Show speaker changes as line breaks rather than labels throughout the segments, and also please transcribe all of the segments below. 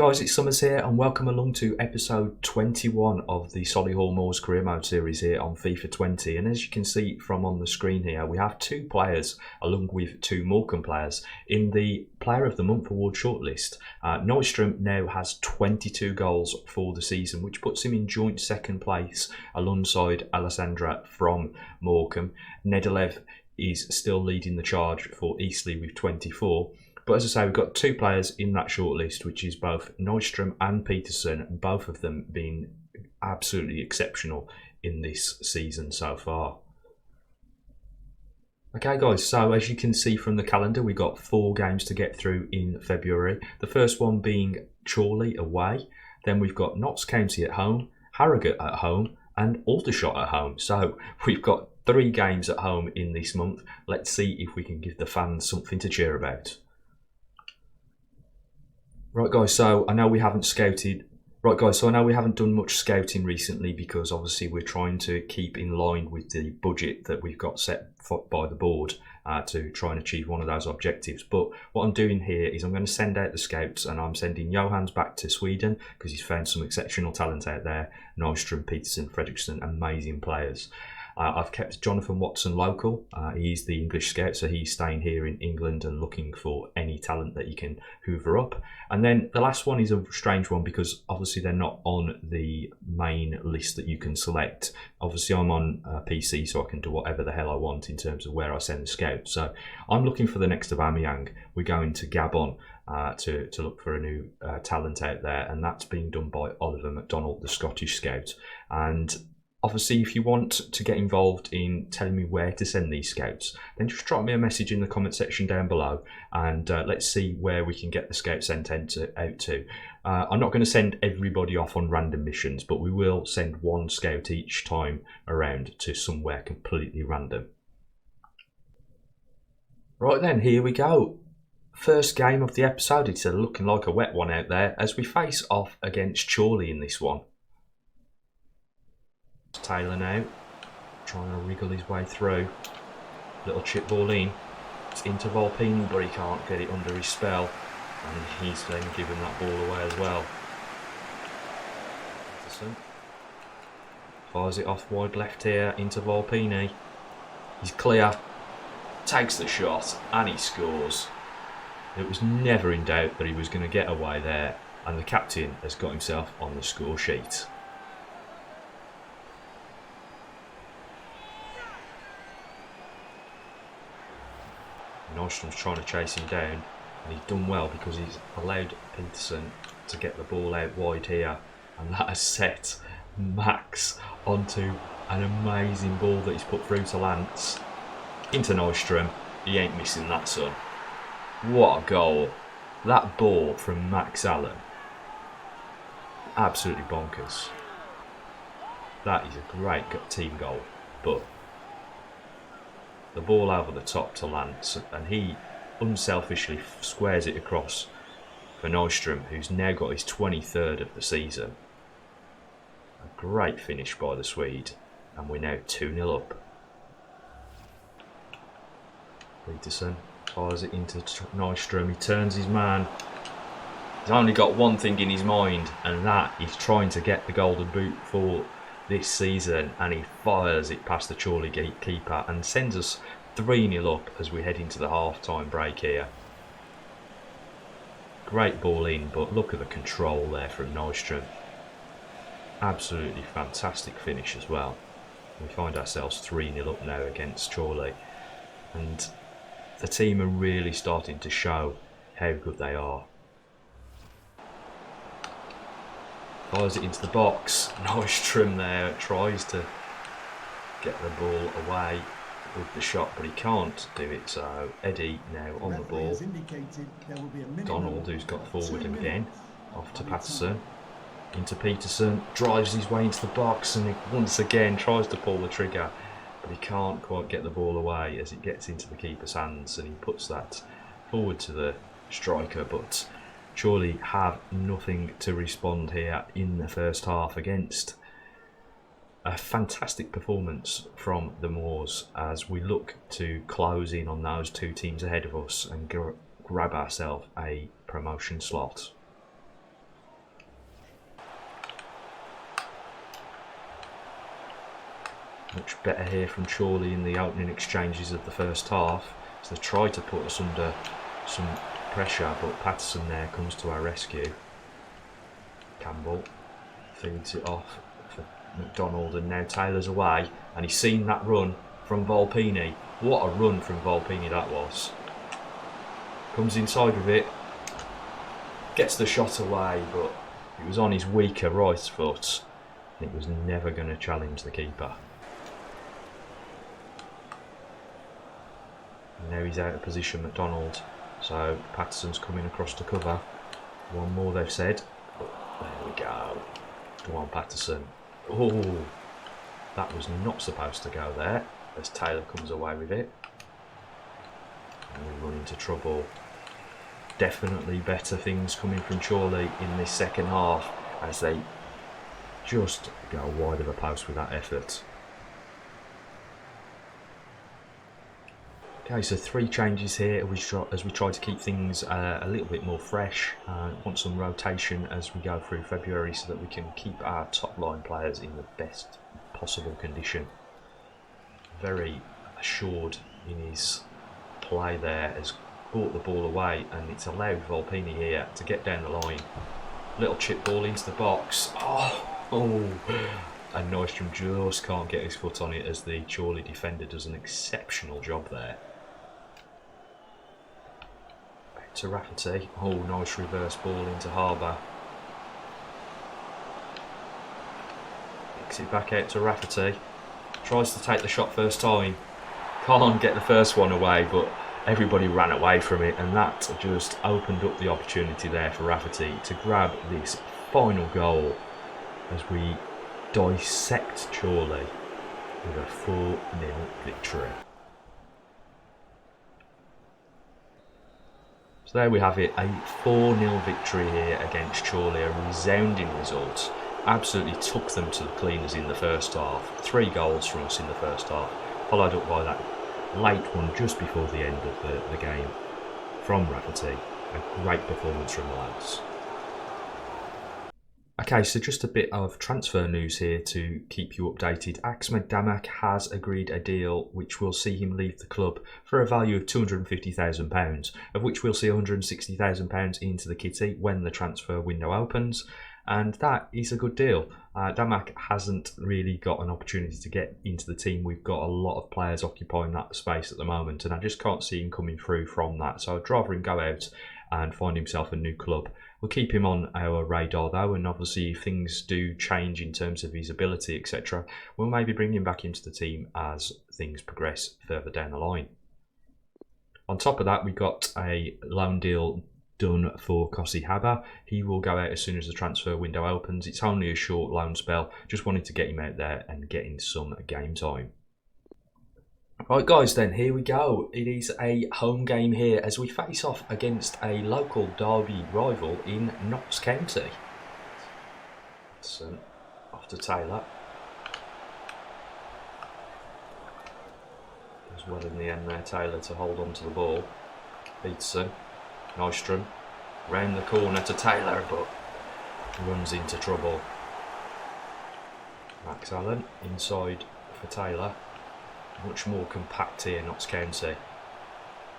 guys, it's Summers here and welcome along to episode 21 of the Solihull Moors Career Mode series here on FIFA 20. And as you can see from on the screen here, we have two players along with two Morcambe players in the Player of the Month award shortlist. Nystrom now has 22 goals for the season, which puts him in joint second place alongside Alessandra from Morcambe. Nedelev is still leading the charge for Eastleigh with 24. But as I say, we've got two players in that shortlist, which is both Nystrom and Peterson, both of them being absolutely exceptional in this season so far. Okay guys, so as you can see from the calendar, we've got 4 games to get through in February. The first one being Chorley away. Then we've got Notts County at home, Harrogate at home and Aldershot at home. So we've got 3 games at home in this month. Let's see if we can give the fans something to cheer about. Right guys, so I know we haven't done much scouting recently because obviously we're trying to keep in line with the budget that we've got set by the board to try and achieve one of those objectives. But what I'm doing here is I'm going to send out the scouts, and I'm sending Johans back to Sweden because he's found some exceptional talent out there. Nystrom, Peterson, Fredriksson, amazing players. I've kept Jonathan Watson local. He's the English scout, so he's staying here in England and looking for any talent that he can hoover up. And then the last one is a strange one because obviously they're not on the main list that you can select. Obviously I'm on PC, so I can do whatever the hell I want in terms of where I send the scouts. So I'm looking for the next Aubameyang. We're going to Gabon to look for a new talent out there, and that's being done by Oliver McDonald, the Scottish scout. And obviously, if you want to get involved in telling me where to send these scouts, then just drop me a message in the comment section down below and let's see where we can get the scouts sent out to. I'm not going to send everybody off on random missions, but we will send one scout each time around to somewhere completely random. Right then, here we go. First game of the episode. It's looking like a wet one out there as we face off against Chorley in this one. Taylor now, trying to wriggle his way through. Little chip ball in. It's into Volpini, but he can't get it under his spell. And he's then giving that ball away as well. Peterson fires it off wide left here into Volpini. He's clear. Takes the shot and he scores. It was never in doubt that he was going to get away there. And the captain has got himself on the score sheet. Nystrom's trying to chase him down, and he's done well because he's allowed Peterson to get the ball out wide here, and that has set Max onto an amazing ball that he's put through to Lance into Nystrom. He ain't missing that, son. What a goal! That ball from Max Allen, absolutely bonkers. That is a great team goal, but the ball over the top to Lance, and he unselfishly squares it across for Nystrom, who's now got his 23rd of the season. A great finish by the Swede, and we're now 2-0 up. Peterson fires it into Nystrom. He turns his man. He's only got one thing in his mind, and that is trying to get the golden boot for this season, and he fires it past the Chorley keeper and sends us 3-0 up as we head into the half-time break here. Great ball in, but look at the control there from Nystrom. Absolutely fantastic finish as well. We find ourselves 3-0 up now against Chorley, and the team are really starting to show how good they are. Fires it into the box. Nystrom there tries to get the ball away with the shot, but he can't do it. So Eddie now on the ball. Donald, who's got forward again, off to Patterson, into Peterson, drives his way into the box, and he once again tries to pull the trigger, but he can't quite get the ball away as it gets into the keeper's hands, and he puts that forward to the striker. But Chorley have nothing to respond here in the first half against a fantastic performance from the Moors as we look to close in on those two teams ahead of us and grab ourselves a promotion slot. Much better here from Chorley in the opening exchanges of the first half. So they tried to put us under some pressure, but Patterson there comes to our rescue. Campbell feeds it off for McDonald, and now Taylor's away, and he's seen that run from Volpini. What a run from Volpini that was. Comes inside with it, gets the shot away, but it was on his weaker right foot. It was never going to challenge the keeper. And now he's out of position, McDonald. So Patterson's coming across to cover. One more, they've said. There we go. Come on, Patterson. Oh, that was not supposed to go there, as Taylor comes away with it. And we run into trouble. Definitely better things coming from Chorley in this second half, as they just go wide of the post with that effort. Okay, so 3 changes here as we try to keep things a little bit more fresh. Want some rotation as we go through February so that we can keep our top line players in the best possible condition. Very assured in his play there, has brought the ball away, and it's allowed Volpini here to get down the line. Little chip ball into the box. Oh, and Nystrom just can't get his foot on it as the Chorley defender does an exceptional job there. To Rafferty. Oh, nice reverse ball into Harbour. Kicks it back out to Rafferty. Tries to take the shot first time. Can't get the first one away, but everybody ran away from it, and that just opened up the opportunity there for Rafferty to grab this final goal as we dissect Chorley with a 4-0 victory. So there we have it, a 4-0 victory here against Chorley, a resounding result. Absolutely took them to the cleaners in the first half. 3 goals from us in the first half, followed up by that late one just before the end of the game from Rafferty. A great performance from the lads. Okay, so just a bit of transfer news here to keep you updated. Ahmed Damak has agreed a deal which will see him leave the club for a value of £250,000, of which we'll see £160,000 into the kitty when the transfer window opens, and that is a good deal. Damak hasn't really got an opportunity to get into the team. We've got a lot of players occupying that space at the moment, and I just can't see him coming through from that, so I'd rather him go out and find himself a new club. We'll keep him on our radar though, and obviously if things do change in terms of his ability, etc., we'll maybe bring him back into the team as things progress further down the line. On top of that, we've got a loan deal done for Kossi Haba. He will go out as soon as the transfer window opens. It's only a short loan spell, just wanted to get him out there and get in some game time. Right guys, then here we go. It is a home game here as we face off against a local derby rival in Notts County. So off to Taylor. Does well in the end there, Taylor, to hold on to the ball. Peterson, Nystrom, round the corner to Taylor, but runs into trouble. Max Allen inside for Taylor. Much more compact here, Notts County.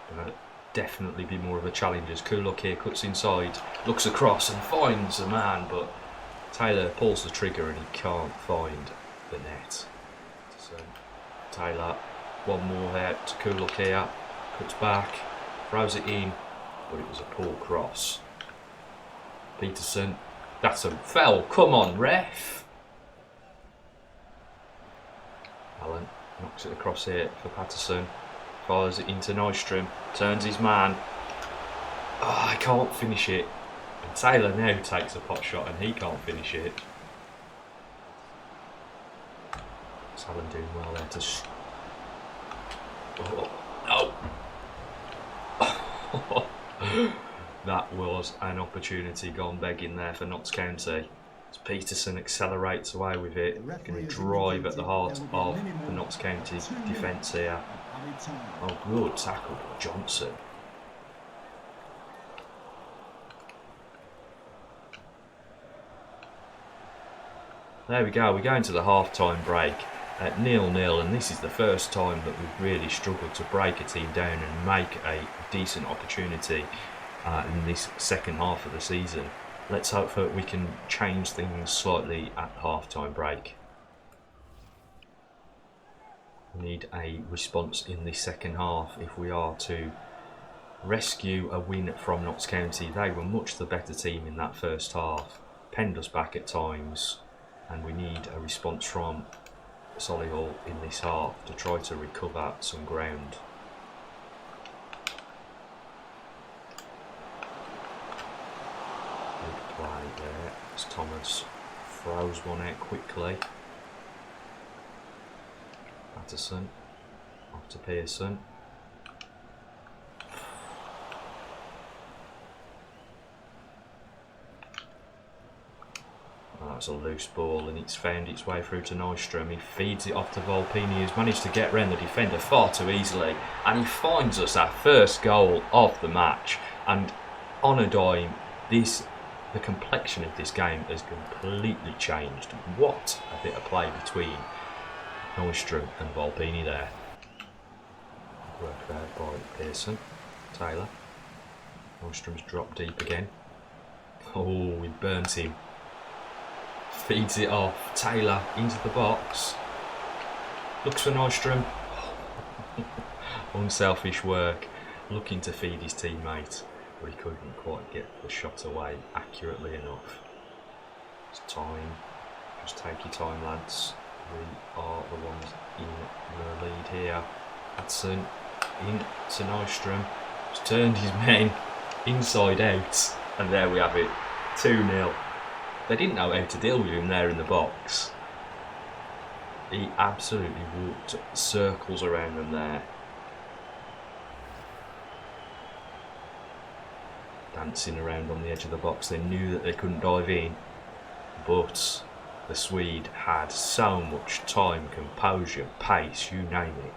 Gonna definitely be more of a challenge as Kulok here cuts inside, looks across and finds the man, but Taylor pulls the trigger and he can't find the net. So Taylor, one more out to Kulok here, cuts back, throws it in, but it was a poor cross. Peterson, that's a foul, come on ref! Allen knocks it across here for Patterson, fires it into Nystrom, turns his man. Oh, I can't finish it. And Taylor now takes a pot shot and he can't finish it. Allen doing well there to... Oh, no! That was an opportunity gone begging there for Notts County. As Peterson accelerates away with it, going to drive at the heart of the Notts County defence here. Oh, good tackle by Johnson. There we go, we go into the half-time break. at 0-0, and this is the first time that we've really struggled to break a team down and make a decent opportunity in this second half of the season. Let's hope that we can change things slightly at the half-time break. We need a response in the second half if we are to rescue a win from Notts County. They were much the better team in that first half, penned us back at times, and we need a response from Solihull in this half to try to recover some ground. Good play there as Thomas throws one out quickly. Patterson off to Pearson. That's a loose ball and it's found its way through to Nystrom. He feeds it off to Volpini, who's managed to get round the defender far too easily, and he finds us our first goal of the match. And on a dime, the complexion of this game has completely changed. What a bit of play between Nystrom and Volpini there. Work there by Pearson. Taylor. Nystrom's dropped deep again. Oh, we burnt him. Feeds it off. Taylor into the box. Looks for Nystrom. Unselfish work. Looking to feed his teammate, but he couldn't quite get the shot away accurately enough. It's time. Just take your time, lads. We are the ones in the lead here. Hudson in to Nystrom. He's turned his men inside out, and there we have it. 2-0. They didn't know how to deal with him there in the box. He absolutely walked circles around them there. Dancing around on the edge of the box. They knew that they couldn't dive in, but the Swede had so much time, composure, pace, you name it,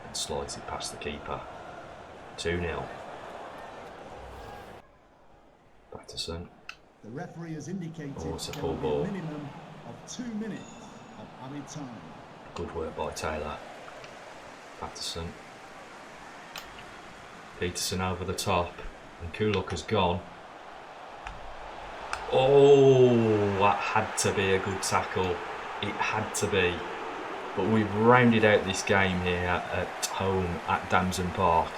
and slides it past the keeper. 2-0. Patterson.
The referee has indicated
it's a full ball.
a minimum of 2 minutes of added time.
Good work by Taylor. Patterson. Peterson over the top, and Kuluk has gone. Oh, that had to be a good tackle. It had to be. But we've rounded out this game here at home at Damson Park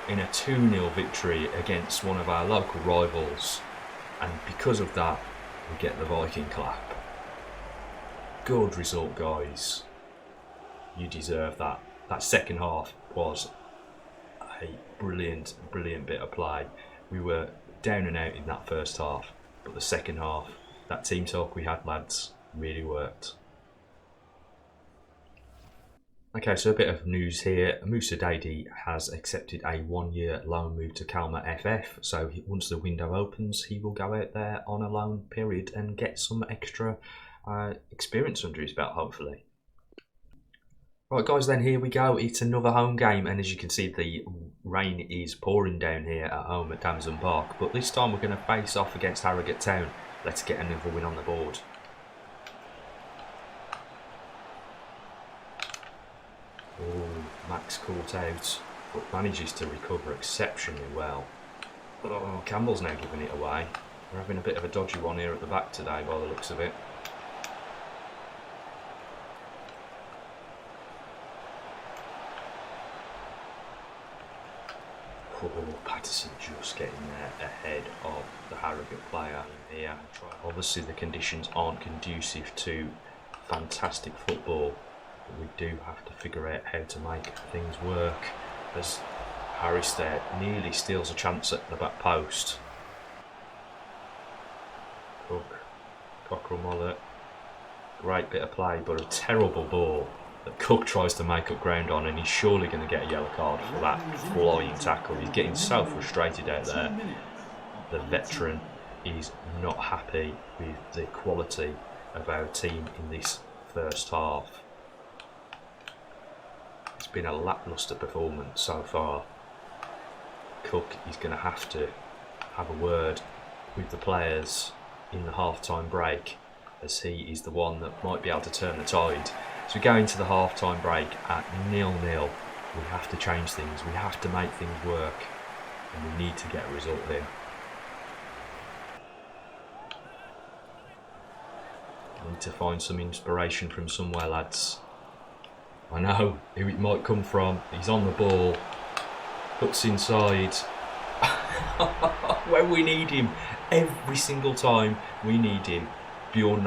in a 2-0 victory against one of our local rivals. And because of that, we get the Viking clap. Good result, guys. You deserve that. That second half was a brilliant bit of play. We were down and out in that first half, but the second half, that team talk we had, lads, really worked. Okay, so a bit of news here. Musa Dadi has accepted a 1-year loan move to Kalmar FF. So once the window opens, he will go out there on a loan period and get some extra experience under his belt, hopefully. Right, guys, then here we go. It's another home game, and as you can see, the rain is pouring down here at home at Damson Park. But this time we're going to face off against Harrogate Town. Let's get another win on the board. Oh, Max caught out, but manages to recover exceptionally well. Oh, Campbell's now giving it away. We're having a bit of a dodgy one here at the back today by the looks of it. Oh, Patterson just getting there ahead of the Harrogate player here. Obviously the conditions aren't conducive to fantastic football. We do have to figure out how to make things work, as Harris there nearly steals a chance at the back post. Cook, Cockerell Mollett, great bit of play, but a terrible ball that Cook tries to make up ground on, and he's surely going to get a yellow card for that flying tackle. He's getting so frustrated out there. The veteran is not happy with the quality of our team in this first half. It's been a lacklustre performance so far. Cook is going to have a word with the players in the half-time break as he is the one that might be able to turn the tide. As we go into the half-time break at 0-0, we have to change things, we have to make things work, and we need to get a result here. Need to find some inspiration from somewhere, lads. I know who it might come from. He's on the ball, cuts inside. When we need him, every single time we need him, Bjorn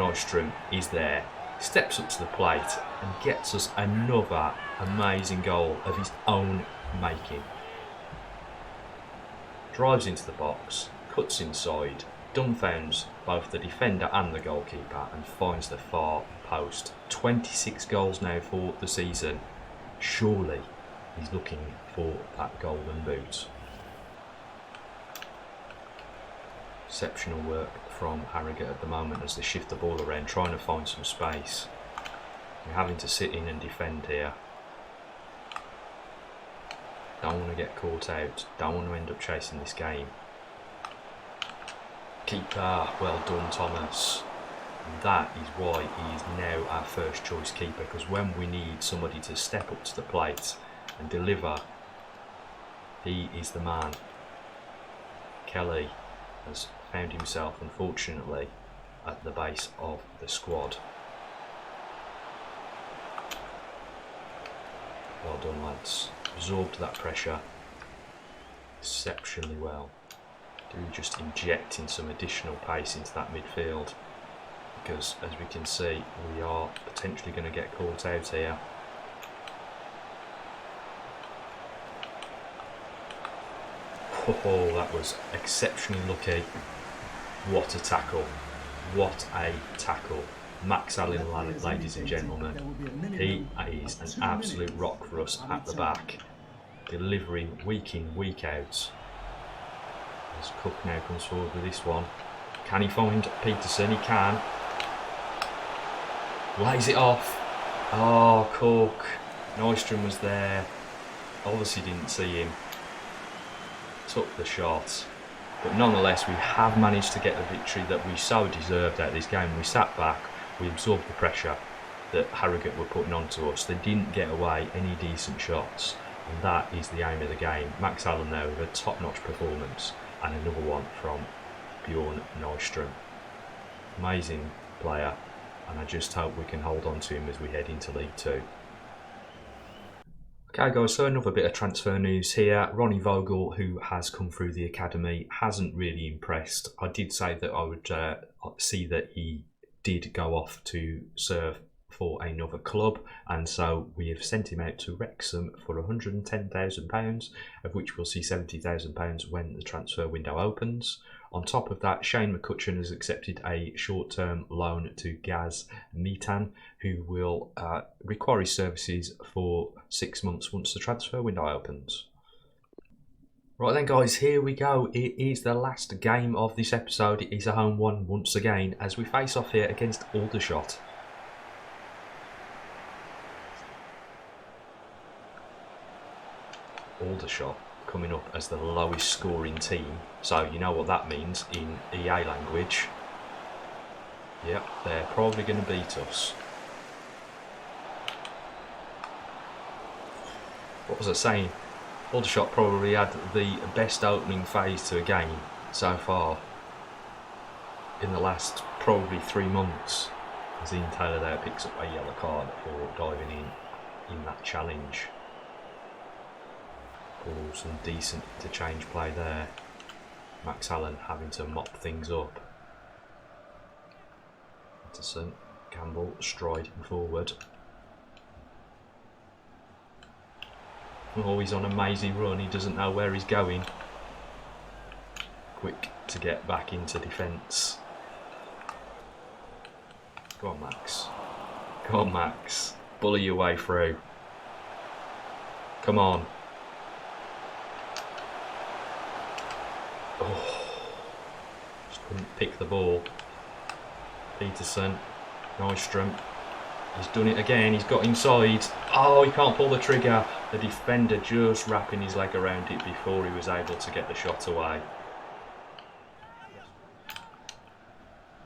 is there, steps up to the plate and gets us another amazing goal of his own making. Drives into the box, cuts inside, dumbfounds both the defender and the goalkeeper and finds the far post. 26 goals now for the season. Surely he's looking for that golden boot. Exceptional work from Harrogate at the moment as they shift the ball around, trying to find some space. We're having to sit in and defend here. Don't want to get caught out, don't want to end up chasing this game. Keeper, well done Thomas. And that is why he is now our first choice keeper, because when we need somebody to step up to the plate and deliver, he is the man. Kelly has found himself, unfortunately, at the base of the squad. Well done, lads. Absorbed that pressure exceptionally well. Do just injecting some additional pace into that midfield, because as we can see, we are potentially going to get caught out here. Oh, that was exceptionally lucky. What a tackle. What a tackle. Max Allen, ladies and gentlemen. He is an absolute rock for us at the back. Delivering week in, week out. As Cook now comes forward with this one. Can he find Peterson? He can. Lays it off. Oh, Cook. Nystrom was there. Obviously didn't see him. Took the shot. But nonetheless, we have managed to get the victory that we so deserved out of this game. We sat back, we absorbed the pressure that Harrogate were putting onto us. They didn't get away any decent shots, and that is the aim of the game. Max Allen there with a top-notch performance, and another one from Bjorn Nystrom. Amazing player, and I just hope we can hold on to him as we head into League Two. Okay guys, so another bit of transfer news here. Ronnie Vogel, who has come through the academy, hasn't really impressed. I did say that I would see that he did go off to serve for another club, and so we have sent him out to Wrexham for £110,000, of which we'll see £70,000 when the transfer window opens. On top of that, Shane McCutcheon has accepted a short-term loan to Gaz Mitan, who will require his services for 6 months once the transfer window opens. Right then guys, here we go. It is the last game of this episode. It is a home one once again as we face off here against Aldershot. Aldershot coming up as the lowest scoring team, so you know what that means in EA language. Yep, they're probably going to beat us. What was I saying? Aldershot probably had the best opening phase to a game so far in the last probably 3 months, as Ian Taylor there picks up a yellow card for diving in that challenge. Oh, some decent interchange play there. Max Allen having to mop things up. Peterson, Campbell striding forward. Oh, he's on a mazy run, he doesn't know where he's going. Quick to get back into defence. Go on Max. Come on Max. Bully your way through. Come on. Oh, just couldn't pick the ball. Peterson, Nystrom, he's done it again, he's got inside. Oh, he can't pull the trigger. The defender just wrapping his leg around it before he was able to get the shot away.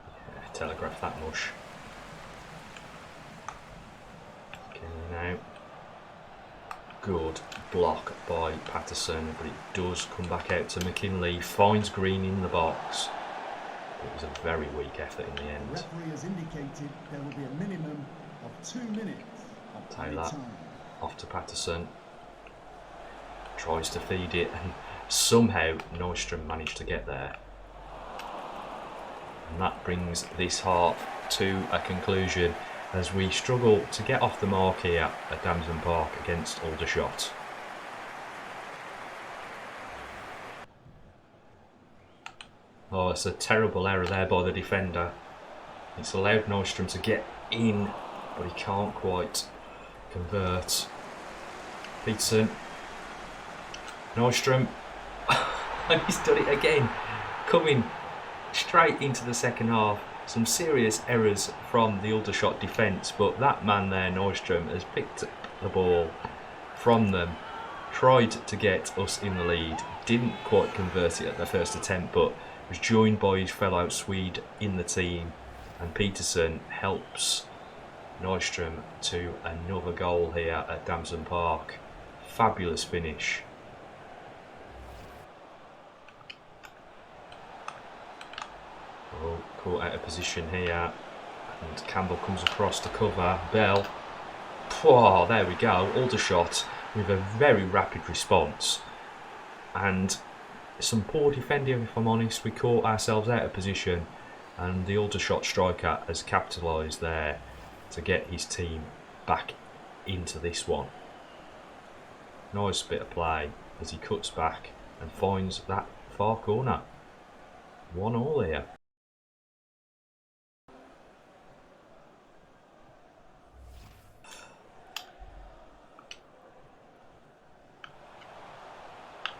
Yeah, telegraph that much. Okay, now. Good block by Patterson, but it does come back out to McKinley. Finds Green in the box. It was a very weak effort in the end.
The referee has indicated there will be a minimum of 2 minutes of added
Taylor
time.
off to Patterson. Tries to feed it, and somehow Nystrom managed to get there. And that brings this half to a conclusion as we struggle to get off the mark here at Damson Park against Aldershot. Oh, it's a terrible error there by the defender. It's allowed Nystrom to get in, but he can't quite convert. Peterson. Nystrom. And he's done it again. Coming straight into the second half. Some serious errors from the Aldershot defence, but that man there, Nystrom, has picked up the ball from them, tried to get us in the lead, didn't quite convert it at the first attempt, but was joined by his fellow Swede in the team, and Peterson helps Nystrom to another goal here at Damson Park. Fabulous finish. Oh, caught out of position here, and Campbell comes across to cover. Bell. Oh, there we go. Aldershot with a very rapid response, and some poor defending, if I'm honest. We caught ourselves out of position, and the Aldershot striker has capitalised there to get his team back into this one. Nice bit of play as he cuts back and finds that far corner. 1-1 here.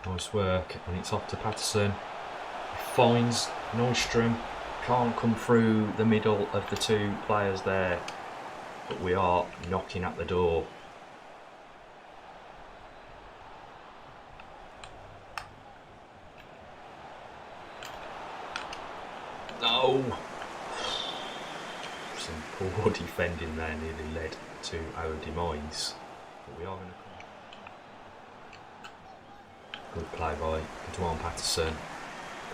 Nice work, and it's off to Patterson. Finds Nystrom. Can't come through the middle of the two players there, but we are knocking at the door. No! Some poor defending there nearly led to our demise, but we are going to. Good play by Bjorn Patterson.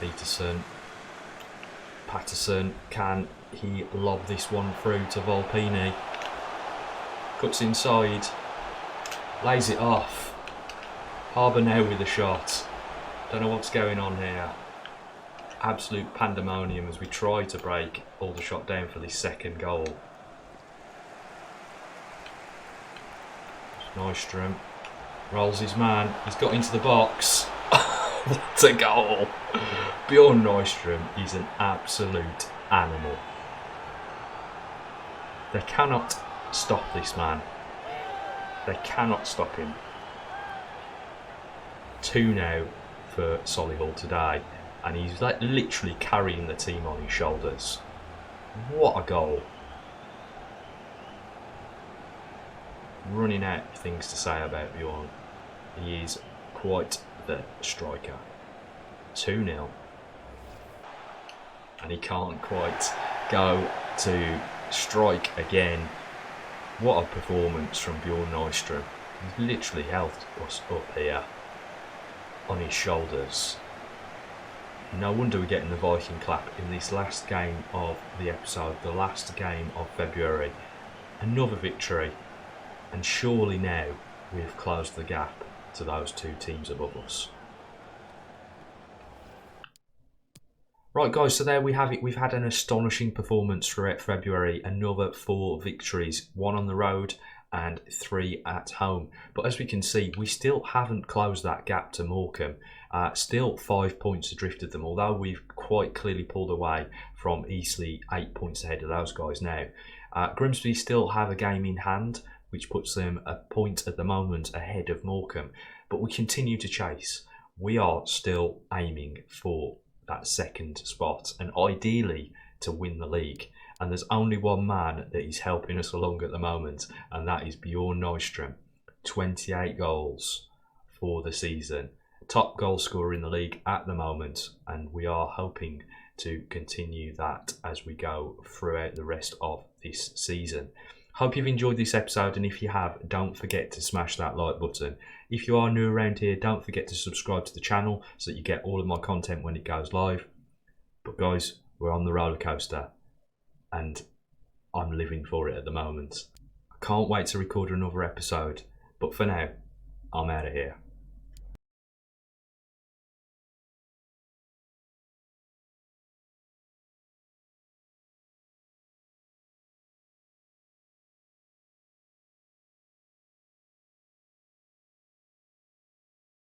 Peterson. Patterson, can he lob this one through to Volpini? Cuts inside. Lays it off. Harbour now with a shot. Don't know what's going on here. Absolute pandemonium as we try to break Aldershot down for this second goal. Nystrom. Rolls his man, he's got into the box. What a goal! Bjorn Nystrom is an absolute animal. They cannot stop this man. They cannot stop him. 2 now for Solihull today, and he's like literally carrying the team on his shoulders. What a goal! Running out of things to say about Bjorn. He is quite the striker. 2-0. And he can't quite go to strike again. What a performance from Bjorn Nystrom. He's literally held us up here on his shoulders. No wonder we're getting the Viking clap in this last game of the episode, the last game of February. Another victory, and surely now we've closed the gap to those two teams above us. Right guys, so there we have it. We've had an astonishing performance throughout February. Another 4 victories, 1 on the road and 3 at home. But as we can see, we still haven't closed that gap to Morcambe. Still 5 points adrift of them, although we've quite clearly pulled away from Eastleigh, 8 points ahead of those guys now. Grimsby still have a game in hand, which puts them a point at the moment ahead of Morcambe. But we continue to chase. We are still aiming for that second spot and ideally to win the league. And there's only one man that is helping us along at the moment, and that is Bjorn Nystrom. 28 goals for the season. Top goal scorer in the league at the moment, and we are hoping to continue that as we go throughout the rest of this season. Hope you've enjoyed this episode, and if you have, don't forget to smash that like button. If you are new around here, don't forget to subscribe to the channel so that you get all of my content when it goes live. But guys, we're on the roller coaster and I'm living for it at the moment. I can't wait to record another episode, but for now, I'm out of here.